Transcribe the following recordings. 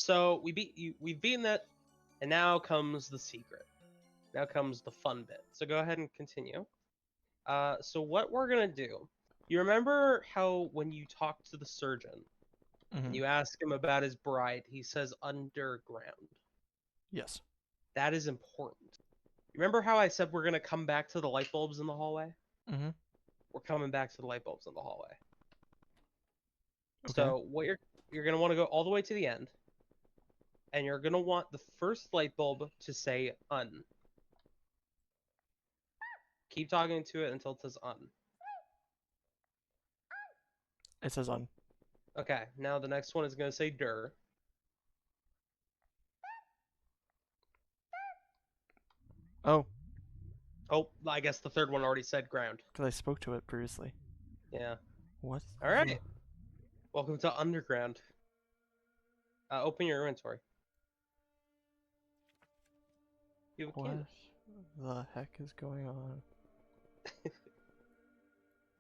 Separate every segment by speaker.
Speaker 1: So we've beaten that, and now comes the secret. Now comes the fun bit. So go ahead and continue. So what we're gonna do? You remember how when you talk to the surgeon and you ask him about his bride, he says underground.
Speaker 2: Yes.
Speaker 1: That is important. Remember how I said we're gonna come back to the light bulbs in the hallway?
Speaker 2: Mm-hmm.
Speaker 1: We're coming back to the light bulbs in the hallway.
Speaker 2: Okay.
Speaker 1: So what you're gonna want to go all the way to the end, and you're gonna want the first light bulb to say un. Keep talking to it until it says un.
Speaker 2: It says on.
Speaker 1: Okay, now the next one is gonna say der.
Speaker 2: Oh,
Speaker 1: Oh, I guess the third one already said ground.
Speaker 2: because I spoke to it previously.
Speaker 1: Yeah.
Speaker 2: What?
Speaker 1: All right. Welcome to underground. Open your inventory. You have a
Speaker 2: What
Speaker 1: candle.
Speaker 2: the heck is going on?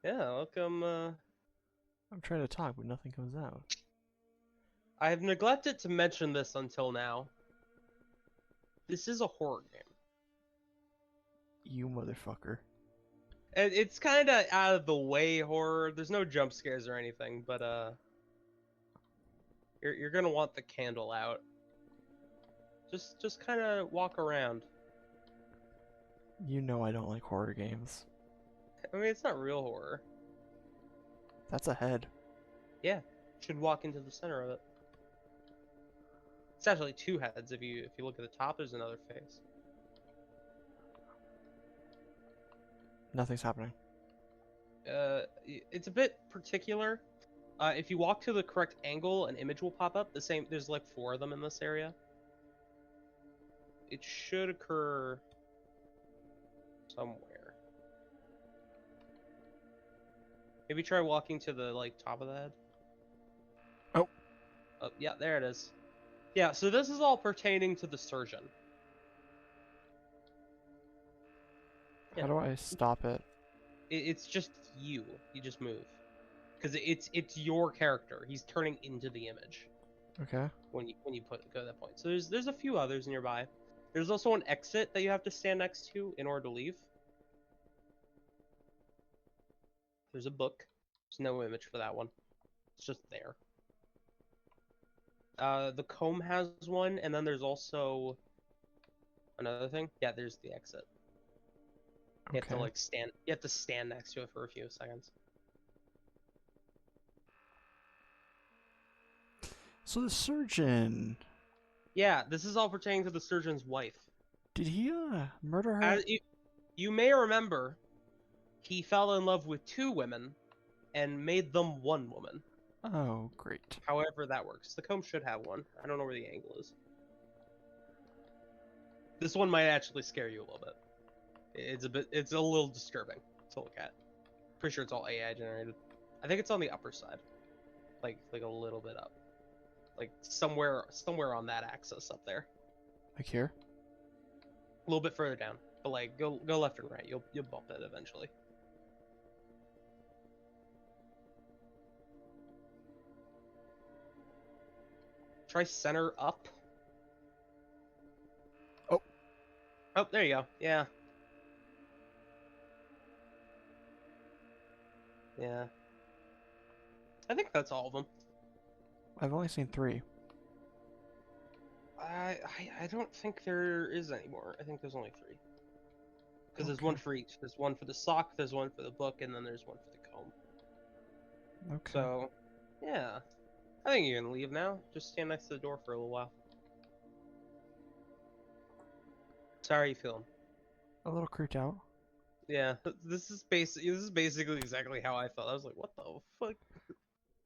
Speaker 1: Yeah, welcome.
Speaker 2: I'm trying to talk, but nothing comes out.
Speaker 1: I have neglected to mention this until now. This is a horror game.
Speaker 2: You motherfucker.
Speaker 1: And it's kind of out of the way horror. There's no jump scares or anything, but you're gonna want the candle out. Just kind of walk around.
Speaker 2: You know I don't like horror games.
Speaker 1: I mean, it's not real horror.
Speaker 2: That's a head.
Speaker 1: Yeah, should walk into the center of it. It's actually two heads. If you look at the top, there's another face.
Speaker 2: Nothing's happening.
Speaker 1: It's a bit particular. If you walk to the correct angle, an image will pop up. The same. There's like 4 of them in this area. It should occur somewhere. Maybe try walking to the top of the head.
Speaker 2: Oh.
Speaker 1: Oh, yeah, there it is. Yeah, so this is all pertaining to the surgeon.
Speaker 2: How do I stop it?
Speaker 1: It's just you. You just move, because it's your character. He's turning into the image.
Speaker 2: Okay.
Speaker 1: When you go to that point. So there's a few others nearby. There's also an exit that you have to stand next to in order to leave. There's a book. There's no image for that one. It's just there. The comb has one, and then there's also another thing. Yeah, there's the exit. You have to stand. You have to stand next to it for a few seconds.
Speaker 2: So the surgeon.
Speaker 1: Yeah, this is all pertaining to the surgeon's wife.
Speaker 2: Did he murder her?
Speaker 1: As you may remember, he fell in love with 2 women and made them 1 woman.
Speaker 2: Oh, great.
Speaker 1: However that works. The comb should have one. I don't know where the angle is. This one might actually scare you a little bit. It's a little disturbing to look at. Pretty sure it's all AI generated. I think it's on the upper side. Like a little bit up. Like somewhere on that axis up there.
Speaker 2: Like here?
Speaker 1: A little bit further down. But go left and right. You'll bump it eventually. Try center up.
Speaker 2: Oh.
Speaker 1: Oh, there you go. Yeah. Yeah. I think that's all of them.
Speaker 2: I've only seen 3.
Speaker 1: I don't think there is any more. I think there's only 3. Because there's one for each. There's one for the sock, there's one for the book, and then there's one for the comb.
Speaker 2: Okay.
Speaker 1: So, yeah. I think you can leave now. Just stand next to the door for a little while. So how are you feeling?
Speaker 2: A little creeped out.
Speaker 1: Yeah, this is basically exactly how I felt. I was like, what the fuck?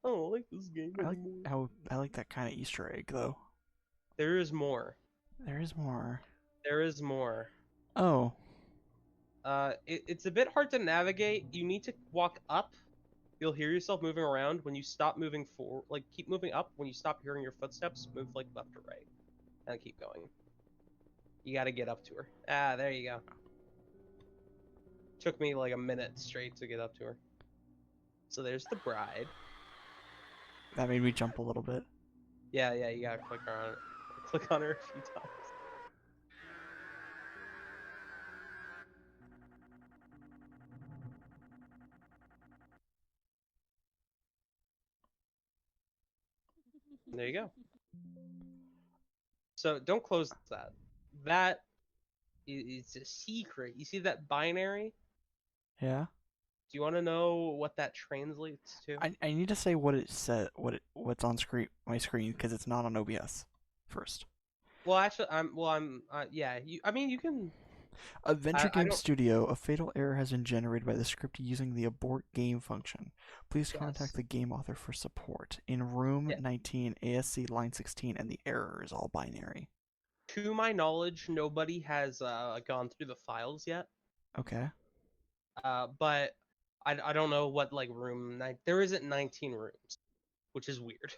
Speaker 1: I don't like this game anymore.
Speaker 2: I like that kind of Easter egg though.
Speaker 1: There is more.
Speaker 2: There is more.
Speaker 1: There is more.
Speaker 2: Oh.
Speaker 1: It's a bit hard to navigate. You need to walk up. You'll hear yourself moving around. When you stop moving forward, keep moving up. When you stop hearing your footsteps, move left or right, and keep going. You gotta get up to her. Ah, there you go. Took me like a minute straight to get up to her. So there's the bride.
Speaker 2: That made me jump a little bit.
Speaker 1: Yeah, you gotta click on it. Click on her a few times. There you go. So don't close that. That is a secret. You see that binary?
Speaker 2: Yeah.
Speaker 1: Do you want to know what that translates to?
Speaker 2: I need to say what it said, what's on screen my screen because it's not on OBS. First,
Speaker 1: Well, actually, I'm. Yeah. I mean, you can.
Speaker 2: a Venture
Speaker 1: I
Speaker 2: Game
Speaker 1: don't.
Speaker 2: Studio, a fatal error has been generated by the script using the abort game function. Please contact
Speaker 1: Yes.
Speaker 2: the game author for support. In room
Speaker 1: Yeah.
Speaker 2: 19, ASC line 16, and the error is all binary.
Speaker 1: To my knowledge, nobody has gone through the files yet.
Speaker 2: Okay.
Speaker 1: But I don't know what like room nine. There isn't 19 rooms, which is weird.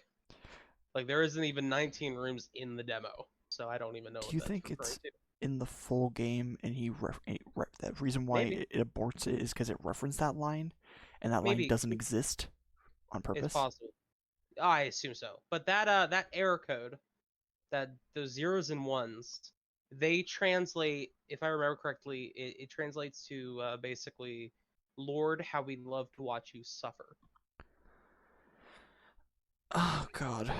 Speaker 1: Like there isn't even 19 rooms in the demo, so I don't even know
Speaker 2: Do
Speaker 1: what
Speaker 2: you
Speaker 1: that's
Speaker 2: think
Speaker 1: referring
Speaker 2: it's
Speaker 1: to.
Speaker 2: in the full game and that reason why
Speaker 1: Maybe,
Speaker 2: it aborts it is because it referenced that line and that line
Speaker 1: maybe
Speaker 2: doesn't exist on
Speaker 1: it's
Speaker 2: purpose?
Speaker 1: possible. I assume so. But that error code, that those zeros and ones, they translate. If I remember correctly, it translates to basically, "Lord, how we love to watch you suffer."
Speaker 2: Oh god.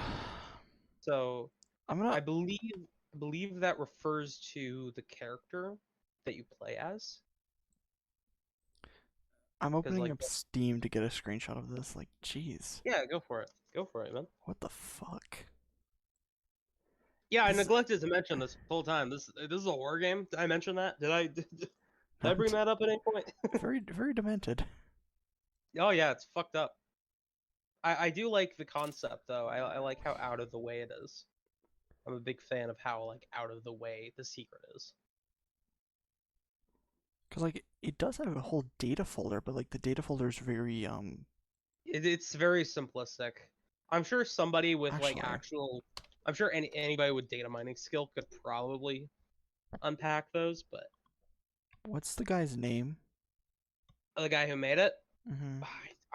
Speaker 1: So
Speaker 2: I'm gonna
Speaker 1: I believe that refers to the character that you play as.
Speaker 2: I'm
Speaker 1: Because
Speaker 2: opening
Speaker 1: like,
Speaker 2: up Steam to get a screenshot of this. Like, jeez.
Speaker 1: yeah, go for it, man.
Speaker 2: What the fuck?
Speaker 1: Yeah, I
Speaker 2: This
Speaker 1: neglected to mention this whole time. This is a war game. Did I mention that? Did I bring
Speaker 2: not
Speaker 1: that up at any point?
Speaker 2: very demented.
Speaker 1: Oh yeah, it's fucked up. I do like the concept though. I like how out of the way it is. I'm a big fan of how like out of the way the secret is.
Speaker 2: Cause like it does have a whole data folder, but like the data folder is very
Speaker 1: It's very simplistic. I'm sure somebody with like
Speaker 2: actually.
Speaker 1: actual, I'm sure anybody with data mining skill could probably unpack those, but
Speaker 2: What's the guy's name?
Speaker 1: the guy who made it,
Speaker 2: Mm-hmm.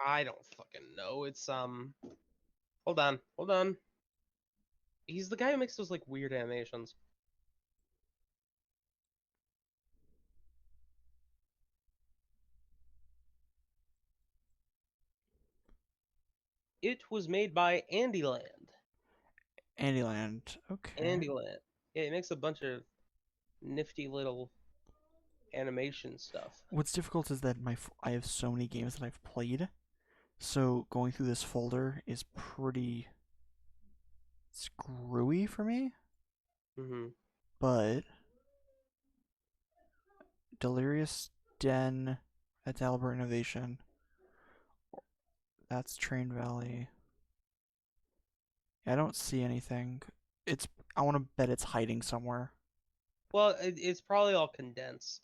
Speaker 1: I don't fucking know. It's hold on. He's the guy who makes those like weird animations. It was made by Andyland.
Speaker 2: Andyland. Okay.
Speaker 1: Andyland. Yeah, he makes a bunch of nifty little animation stuff.
Speaker 2: What's difficult is that I have so many games that I've played, so going through this folder is pretty screwy for me.
Speaker 1: Mm-hmm.
Speaker 2: But Delirious Den, that's Albert Innovation. That's Train Valley. I don't see anything. It's. I want to bet it's hiding somewhere.
Speaker 1: Well, it's probably all condensed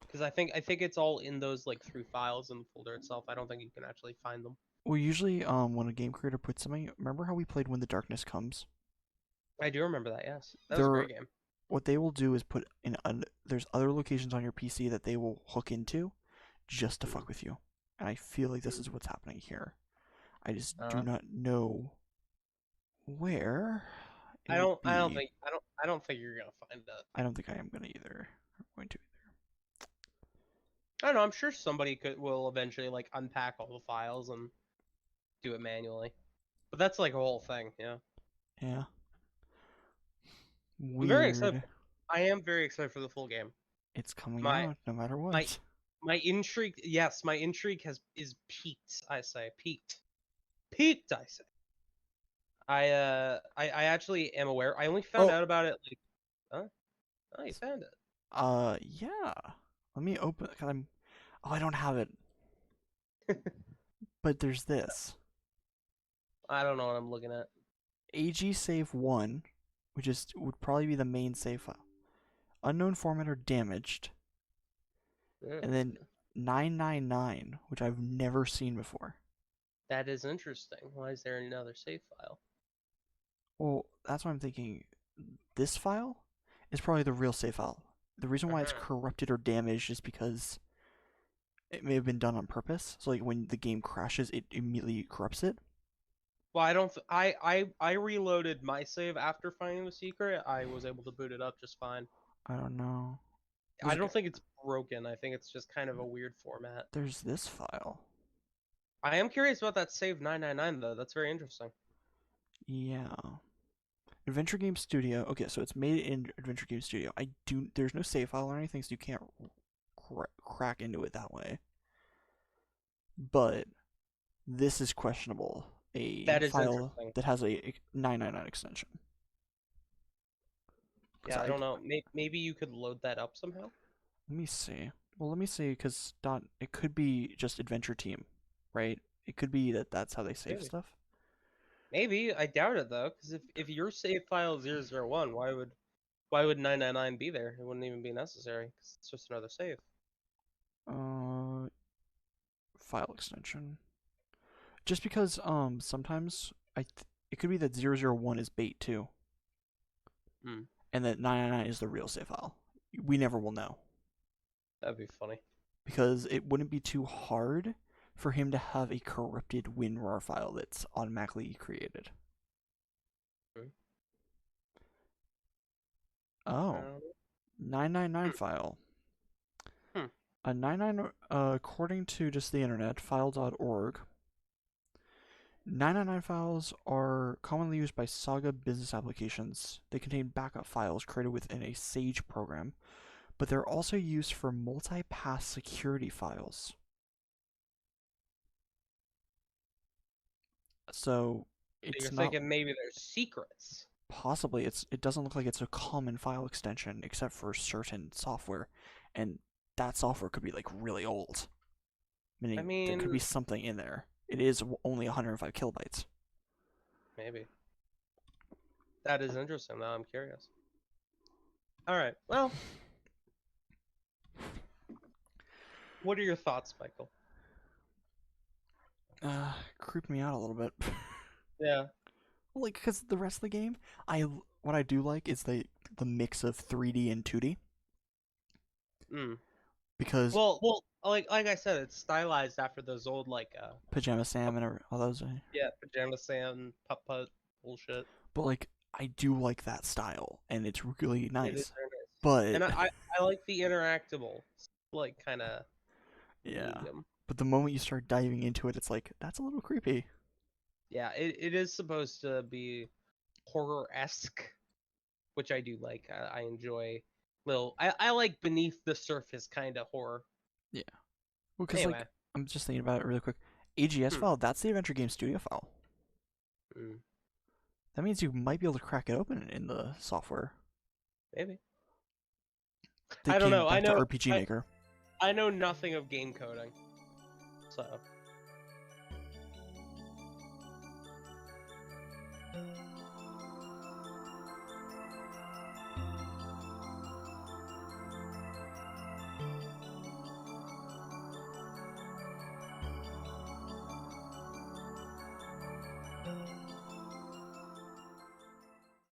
Speaker 1: because I think it's all in those like through files in the folder itself. I don't think you can actually find them.
Speaker 2: Well, usually, when a game creator puts something, remember how we played When the Darkness Comes?
Speaker 1: I do remember that. Yes, that was a
Speaker 2: There,
Speaker 1: great game.
Speaker 2: what they will do is put in. There's other locations on your PC that they will hook into, just to
Speaker 1: Mm.
Speaker 2: fuck with you. And I feel like this is what's happening here. I just do
Speaker 1: Uh,
Speaker 2: not know where it
Speaker 1: I
Speaker 2: would
Speaker 1: don't. I don't
Speaker 2: be.
Speaker 1: think. I don't. I don't think you're gonna find it.
Speaker 2: I don't think I am gonna either. I'm going to.
Speaker 1: I don't know. I'm sure somebody will eventually like unpack all the files and do it manually. But that's like a whole thing. Yeah.
Speaker 2: Yeah.
Speaker 1: I'm very excited.
Speaker 2: Weird.
Speaker 1: I am very excited for the full game.
Speaker 2: It's coming
Speaker 1: My
Speaker 2: out no matter
Speaker 1: my
Speaker 2: what.
Speaker 1: my intrigue. Yes, my intrigue is peaked. I say peaked. Peaked. I say. I actually am aware. I only found
Speaker 2: Oh,
Speaker 1: out about it like. Huh? Oh, you found it.
Speaker 2: yeah. Let me open. Cause I'm. Oh, I don't have it. But there's this.
Speaker 1: I don't know what I'm looking at.
Speaker 2: AG save 1, which is would probably be the main save file. Unknown formatter damaged. And then 999, which I've never seen before.
Speaker 1: That is interesting. Why is there another save file?
Speaker 2: Well, that's what I'm thinking. This file is probably the real save file. The reason why it's
Speaker 1: Uh-huh.
Speaker 2: corrupted or damaged is because it may have been done on purpose. So like when the game crashes, it immediately corrupts it.
Speaker 1: Well, I don't. I reloaded my save after finding the secret. I was able to boot it up just fine.
Speaker 2: I don't know.
Speaker 1: I don't think it's broken. I think it's just kind of a weird format.
Speaker 2: There's this file.
Speaker 1: I am curious about that save 999 though. That's very interesting.
Speaker 2: Yeah. Adventure Game Studio. Okay, so it's made in Adventure Game Studio. There's no save file or anything, so you can't crack into it that way. But this is questionable.
Speaker 1: That is
Speaker 2: file
Speaker 1: interesting.
Speaker 2: that has a 999 extension.
Speaker 1: Yeah, I don't know. Maybe you could load that up somehow.
Speaker 2: Let me see. Well, let me see, because it could be just Adventure Team, right? It could be that's how they save
Speaker 1: Maybe.
Speaker 2: stuff.
Speaker 1: Maybe. I doubt it though, because if your save file is 001, why would 999 be there? It wouldn't even be necessary, because it's just another save.
Speaker 2: File extension. Just because sometimes it could be that 001 is bait too.
Speaker 1: Hmm.
Speaker 2: And that 999 is the real save file. We never will know.
Speaker 1: That'd be funny.
Speaker 2: Because it wouldn't be too hard for him to have a corrupted WinRAR file that's automatically created. Oh, 999 file. A 99 according to just the internet, file.org. 999 files are commonly used by Saga business applications. They contain backup files created within a Sage program, but they're also used for multi-pass security files. So it's
Speaker 1: You're
Speaker 2: not
Speaker 1: thinking maybe there's secrets.
Speaker 2: possibly it doesn't look like it's a common file extension except for certain software, and that software could be like really old. Meaning there could be something in there. It is only 105 kilobytes.
Speaker 1: Maybe. That is interesting, though. I'm curious. All right. Well, what are your thoughts, Michael?
Speaker 2: Creep me out a little bit.
Speaker 1: Yeah.
Speaker 2: Like, because the rest of the game, what I do like is the mix of 3D and 2D. Because
Speaker 1: like I said, it's stylized after those old
Speaker 2: Pajama Sam and all those.
Speaker 1: Yeah, Pajama Sam, putt bullshit.
Speaker 2: But like, I do like that style, and it's really nice.
Speaker 1: It is very nice.
Speaker 2: But
Speaker 1: and I like the interactable, like kind of medium.
Speaker 2: But the moment you start diving into it, it's like that's a little creepy.
Speaker 1: Yeah, it is supposed to be horror-esque, which I do like. I enjoy I like beneath the surface kind of horror.
Speaker 2: Yeah. Well, because like I'm just thinking about it really quick. AGS file, that's the Adventure Game Studio file. That means you might be able to crack it open in the software.
Speaker 1: Maybe. I don't know. I know
Speaker 2: RPG Maker.
Speaker 1: I know nothing of game coding, so.